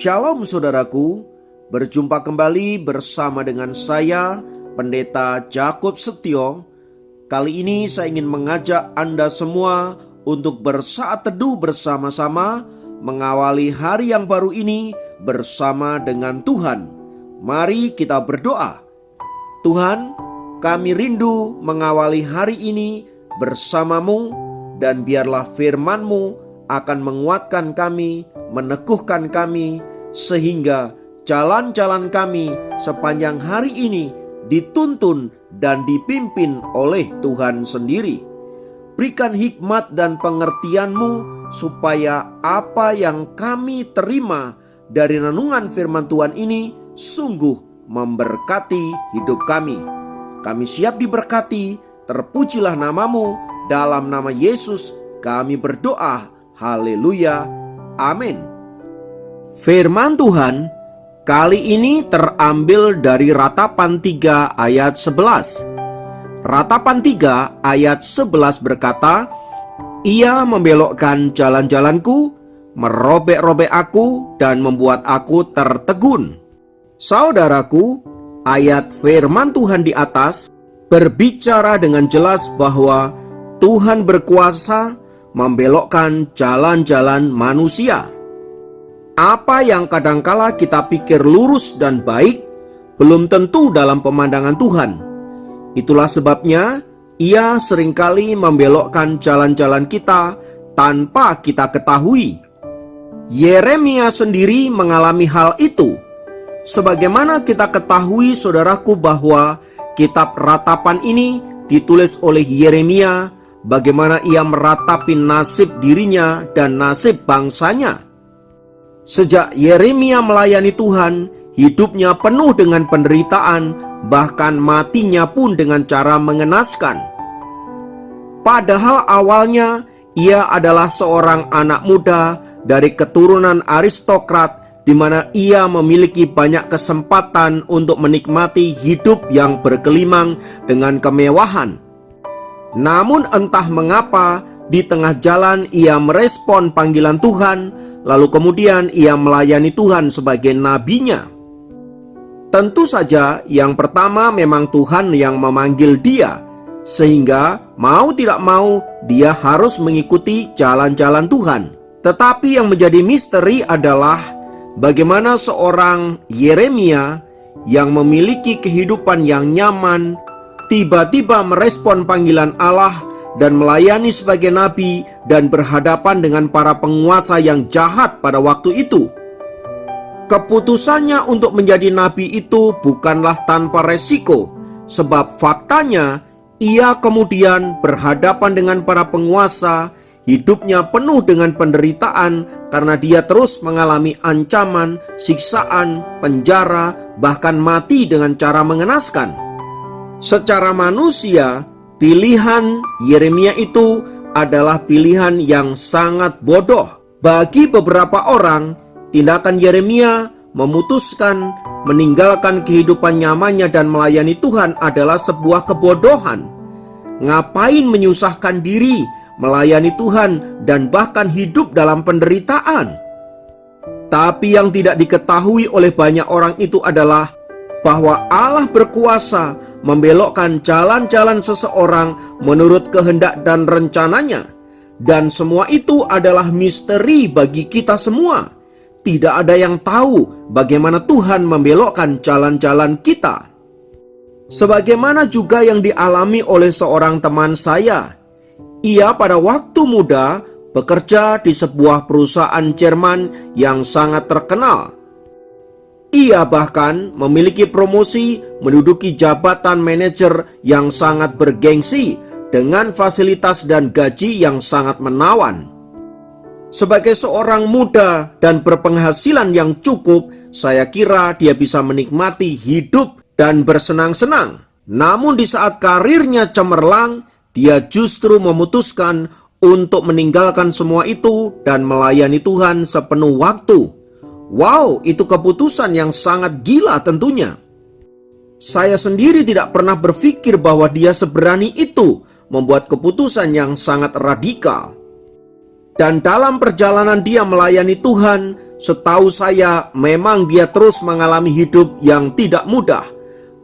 Shalom saudaraku, berjumpa kembali bersama dengan saya, Pendeta Jakob Setio. Kali ini saya ingin mengajak Anda semua untuk bersaat teduh bersama-sama, mengawali hari yang baru ini bersama dengan Tuhan. Mari kita berdoa. Tuhan, kami rindu mengawali hari ini bersamamu, dan biarlah firman-Mu akan menguatkan kami, meneguhkan kami, sehingga jalan-jalan kami sepanjang hari ini dituntun dan dipimpin oleh Tuhan sendiri. Berikan hikmat dan pengertian-Mu supaya apa yang kami terima dari renungan firman Tuhan ini sungguh memberkati hidup kami. Kami siap diberkati, terpujilah nama-Mu, dalam nama Yesus kami berdoa. Haleluya, amin. Firman Tuhan kali ini terambil dari Ratapan 3 ayat 11. Ratapan 3 ayat 11 berkata, "Ia membelokkan jalan-jalanku, merobek-robek aku, dan membuat aku tertegun." Saudaraku, ayat firman Tuhan di atas berbicara dengan jelas bahwa Tuhan berkuasa membelokkan jalan-jalan manusia. Apa yang kadangkala kita pikir lurus dan baik belum tentu dalam pemandangan Tuhan. Itulah sebabnya Ia seringkali membelokkan jalan-jalan kita tanpa kita ketahui. Yeremia sendiri mengalami hal itu. Sebagaimana kita ketahui saudaraku bahwa kitab Ratapan ini ditulis oleh Yeremia, bagaimana ia meratapi nasib dirinya dan nasib bangsanya. Sejak Yeremia melayani Tuhan, hidupnya penuh dengan penderitaan, bahkan matinya pun dengan cara mengenaskan. Padahal awalnya ia adalah seorang anak muda dari keturunan aristokrat, di mana ia memiliki banyak kesempatan untuk menikmati hidup yang bergelimang dengan kemewahan. Namun entah mengapa di tengah jalan ia merespon panggilan Tuhan, lalu kemudian ia melayani Tuhan sebagai nabinya. Tentu saja yang pertama memang Tuhan yang memanggil dia, sehingga mau tidak mau dia harus mengikuti jalan-jalan Tuhan. Tetapi yang menjadi misteri adalah bagaimana seorang Yeremia yang memiliki kehidupan yang nyaman tiba-tiba merespon panggilan Allah dan melayani sebagai nabi dan berhadapan dengan para penguasa yang jahat pada waktu itu. Keputusannya untuk menjadi nabi itu bukanlah tanpa resiko, sebab faktanya ia kemudian berhadapan dengan para penguasa. Hidupnya penuh dengan penderitaan karena dia terus mengalami ancaman, siksaan, penjara, bahkan mati dengan cara mengenaskan. Secara manusia, pilihan Yeremia itu adalah pilihan yang sangat bodoh. Bagi beberapa orang, tindakan Yeremia memutuskan meninggalkan kehidupan nyamannya dan melayani Tuhan adalah sebuah kebodohan. Ngapain menyusahkan diri melayani Tuhan dan bahkan hidup dalam penderitaan? Tapi yang tidak diketahui oleh banyak orang itu adalah bahwa Allah berkuasa membelokkan jalan-jalan seseorang menurut kehendak dan rencananya. Dan semua itu adalah misteri bagi kita semua. Tidak ada yang tahu bagaimana Tuhan membelokkan jalan-jalan kita. Sebagaimana juga yang dialami oleh seorang teman saya. Ia pada waktu muda bekerja di sebuah perusahaan Jerman yang sangat terkenal. Ia bahkan memiliki promosi menduduki jabatan manajer yang sangat bergengsi dengan fasilitas dan gaji yang sangat menawan. Sebagai seorang muda dan berpenghasilan yang cukup, saya kira dia bisa menikmati hidup dan bersenang-senang. Namun di saat karirnya cemerlang, dia justru memutuskan untuk meninggalkan semua itu dan melayani Tuhan sepenuh waktu. Wow, itu keputusan yang sangat gila tentunya. Saya sendiri tidak pernah berpikir bahwa dia seberani itu membuat keputusan yang sangat radikal. Dan dalam perjalanan dia melayani Tuhan, setahu saya memang dia terus mengalami hidup yang tidak mudah.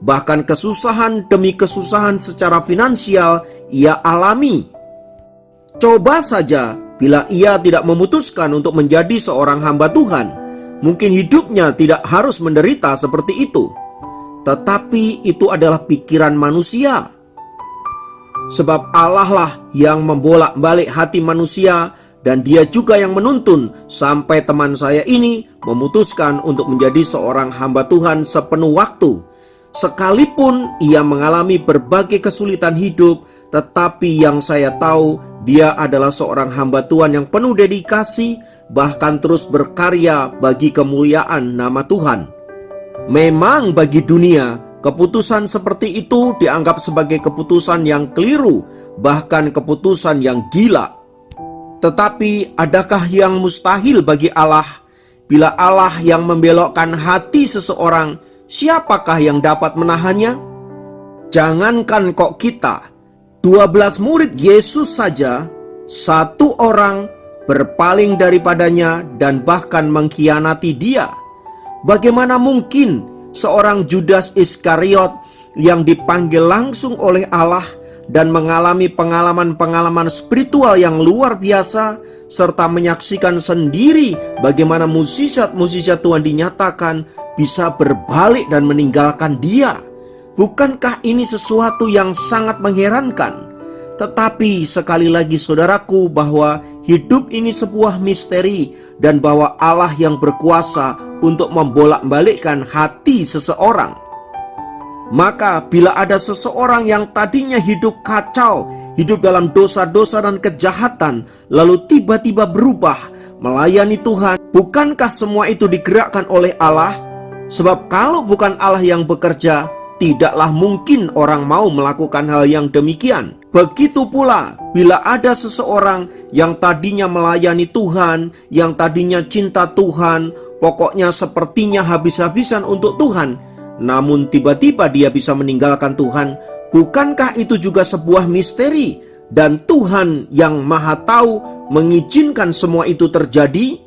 Bahkan kesusahan demi kesusahan secara finansial ia alami. Coba saja bila ia tidak memutuskan untuk menjadi seorang hamba Tuhan, mungkin hidupnya tidak harus menderita seperti itu. Tetapi itu adalah pikiran manusia. Sebab Allah lah yang membolak-balik hati manusia, dan dia juga yang menuntun sampai teman saya ini memutuskan untuk menjadi seorang hamba Tuhan sepenuh waktu. Sekalipun ia mengalami berbagai kesulitan hidup, tetapi yang saya tahu dia adalah seorang hamba Tuhan yang penuh dedikasi, bahkan terus berkarya bagi kemuliaan nama Tuhan. Memang bagi dunia, keputusan seperti itu dianggap sebagai keputusan yang keliru, bahkan keputusan yang gila. Tetapi adakah yang mustahil bagi Allah? Bila Allah yang membelokkan hati seseorang, siapakah yang dapat menahannya? Jangankan kok kita, 12 murid Yesus saja, satu orang berpaling daripadanya dan bahkan mengkhianati dia. Bagaimana mungkin seorang Judas Iskariot yang dipanggil langsung oleh Allah dan mengalami pengalaman-pengalaman spiritual yang luar biasa, serta menyaksikan sendiri bagaimana mukjizat-mukjizat Tuhan dinyatakan, bisa berbalik dan meninggalkan dia? Bukankah ini sesuatu yang sangat mengherankan? Tetapi sekali lagi saudaraku, bahwa hidup ini sebuah misteri, dan bahwa Allah yang berkuasa untuk membolak-balikkan hati seseorang. Maka bila ada seseorang yang tadinya hidup kacau, hidup dalam dosa-dosa dan kejahatan, lalu tiba-tiba berubah melayani Tuhan, bukankah semua itu digerakkan oleh Allah? Sebab kalau bukan Allah yang bekerja, tidaklah mungkin orang mau melakukan hal yang demikian. Begitu pula bila ada seseorang yang tadinya melayani Tuhan, yang tadinya cinta Tuhan, pokoknya sepertinya habis-habisan untuk Tuhan, namun tiba-tiba dia bisa meninggalkan Tuhan. Bukankah itu juga sebuah misteri? Dan Tuhan yang Maha Tahu mengizinkan semua itu terjadi?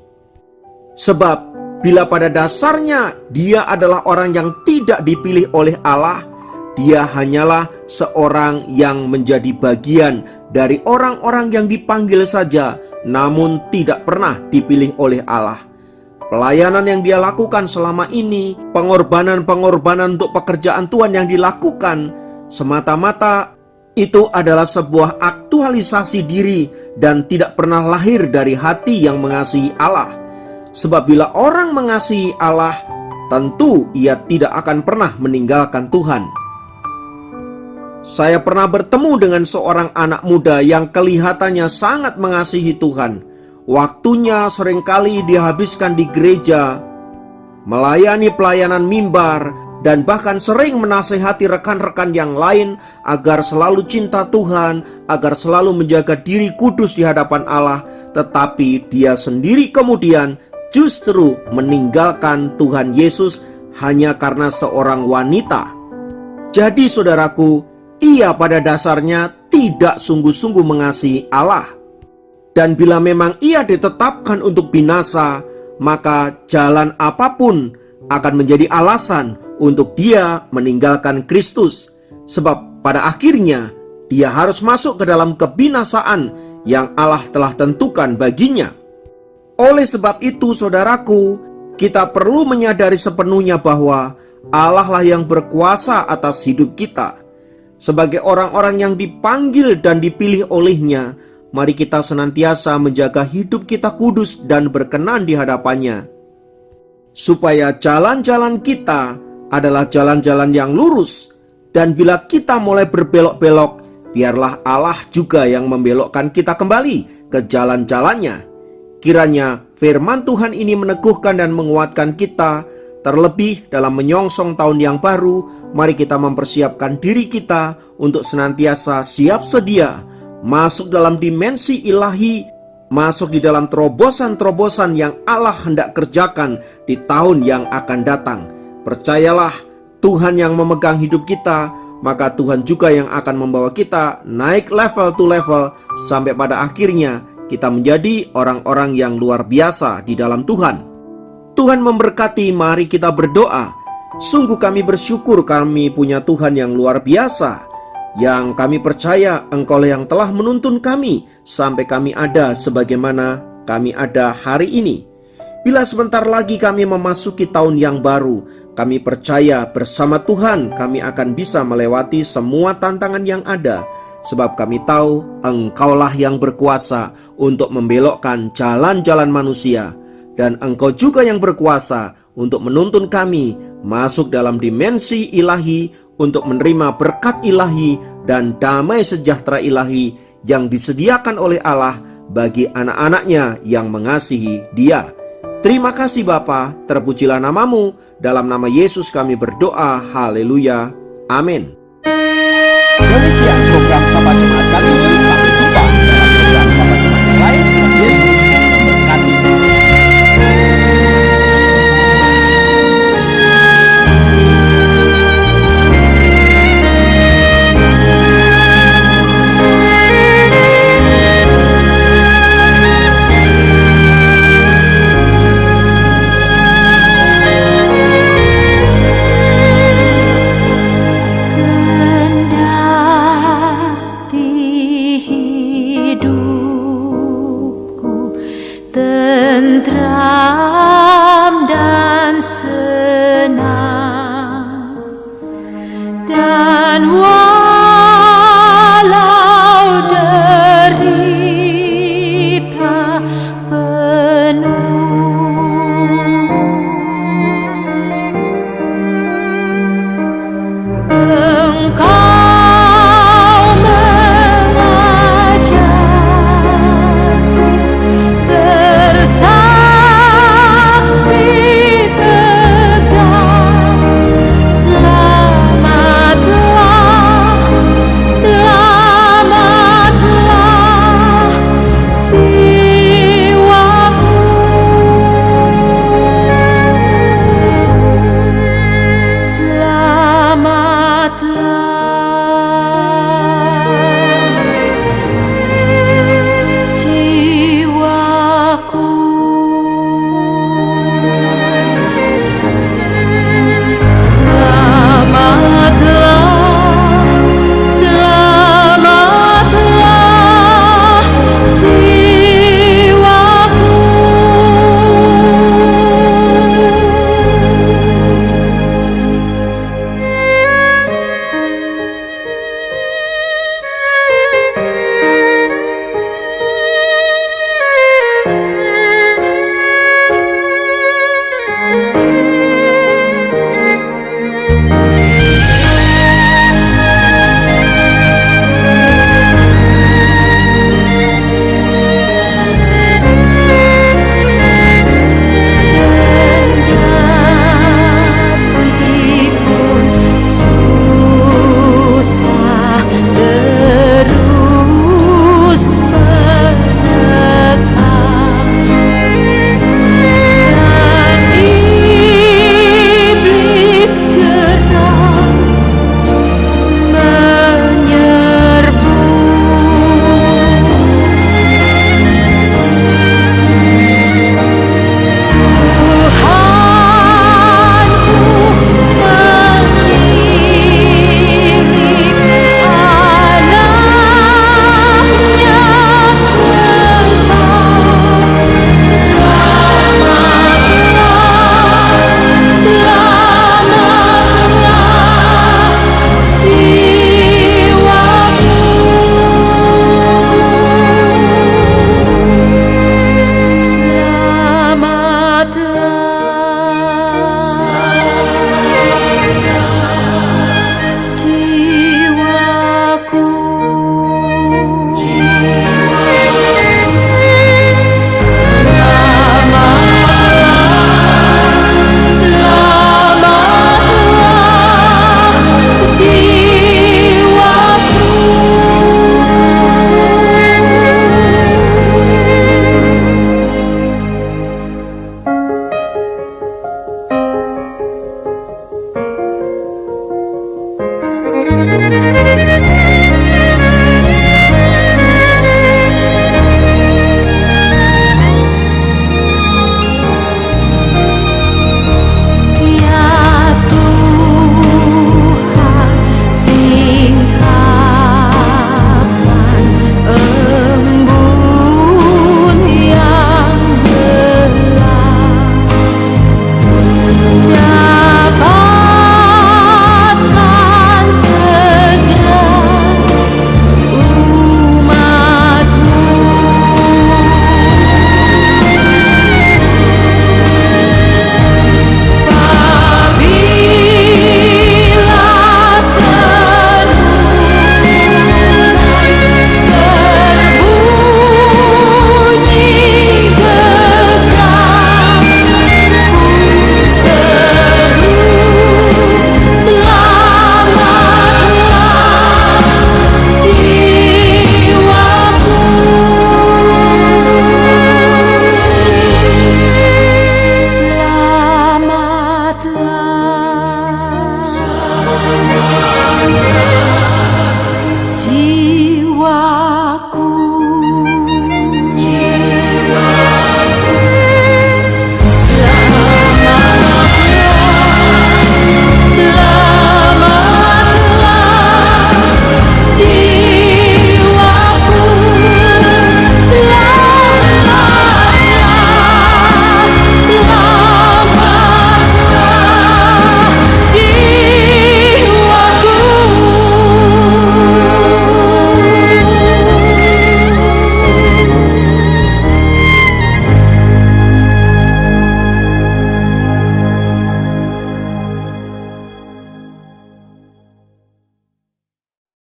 Sebab bila pada dasarnya dia adalah orang yang tidak dipilih oleh Allah, dia hanyalah seorang yang menjadi bagian dari orang-orang yang dipanggil saja, namun tidak pernah dipilih oleh Allah. Pelayanan yang dia lakukan selama ini, pengorbanan-pengorbanan untuk pekerjaan Tuhan yang dilakukan, semata-mata itu adalah sebuah aktualisasi diri dan tidak pernah lahir dari hati yang mengasihi Allah. Sebab bila orang mengasihi Allah, tentu ia tidak akan pernah meninggalkan Tuhan. Saya pernah bertemu dengan seorang anak muda yang kelihatannya sangat mengasihi Tuhan. Waktunya seringkali dihabiskan di gereja, melayani pelayanan mimbar, dan bahkan sering menasehati rekan-rekan yang lain agar selalu cinta Tuhan, agar selalu menjaga diri kudus di hadapan Allah. Tetapi dia sendiri kemudian justru meninggalkan Tuhan Yesus hanya karena seorang wanita. Jadi saudaraku, ia pada dasarnya tidak sungguh-sungguh mengasihi Allah. Dan bila memang ia ditetapkan untuk binasa, maka jalan apapun akan menjadi alasan untuk dia meninggalkan Kristus. Sebab pada akhirnya dia harus masuk ke dalam kebinasaan yang Allah telah tentukan baginya. Oleh sebab itu saudaraku, kita perlu menyadari sepenuhnya bahwa Allah lah yang berkuasa atas hidup kita. Sebagai orang-orang yang dipanggil dan dipilih olehnya, mari kita senantiasa menjaga hidup kita kudus dan berkenan di hadapannya, supaya jalan-jalan kita adalah jalan-jalan yang lurus. Dan bila kita mulai berbelok-belok, biarlah Allah juga yang membelokkan kita kembali ke jalan-jalannya. Kiranya firman Tuhan ini meneguhkan dan menguatkan kita. Terlebih dalam menyongsong tahun yang baru, mari kita mempersiapkan diri kita untuk senantiasa siap sedia masuk dalam dimensi ilahi, masuk di dalam terobosan-terobosan yang Allah hendak kerjakan di tahun yang akan datang. Percayalah, Tuhan yang memegang hidup kita, maka Tuhan juga yang akan membawa kita naik level to level, sampai pada akhirnya kita menjadi orang-orang yang luar biasa di dalam Tuhan. Tuhan memberkati, mari kita berdoa. Sungguh kami bersyukur kami punya Tuhan yang luar biasa, yang kami percaya Engkau yang telah menuntun kami sampai kami ada sebagaimana kami ada hari ini. Bila sebentar lagi kami memasuki tahun yang baru, kami percaya bersama Tuhan kami akan bisa melewati semua tantangan yang ada, sebab kami tahu Engkaulah yang berkuasa untuk membelokkan jalan-jalan manusia, dan Engkau juga yang berkuasa untuk menuntun kami masuk dalam dimensi ilahi untuk menerima berkat ilahi dan damai sejahtera ilahi yang disediakan oleh Allah bagi anak-anaknya yang mengasihi Dia. Terima kasih Bapa, terpujilah namamu. Dalam nama Yesus kami berdoa, haleluya, amin. Demikian program Sapa Jemaat kali ini. Sampai jumpa dalam program Sapa Jemaat yang lain. Yesus memberkati. Tentram dan senang dan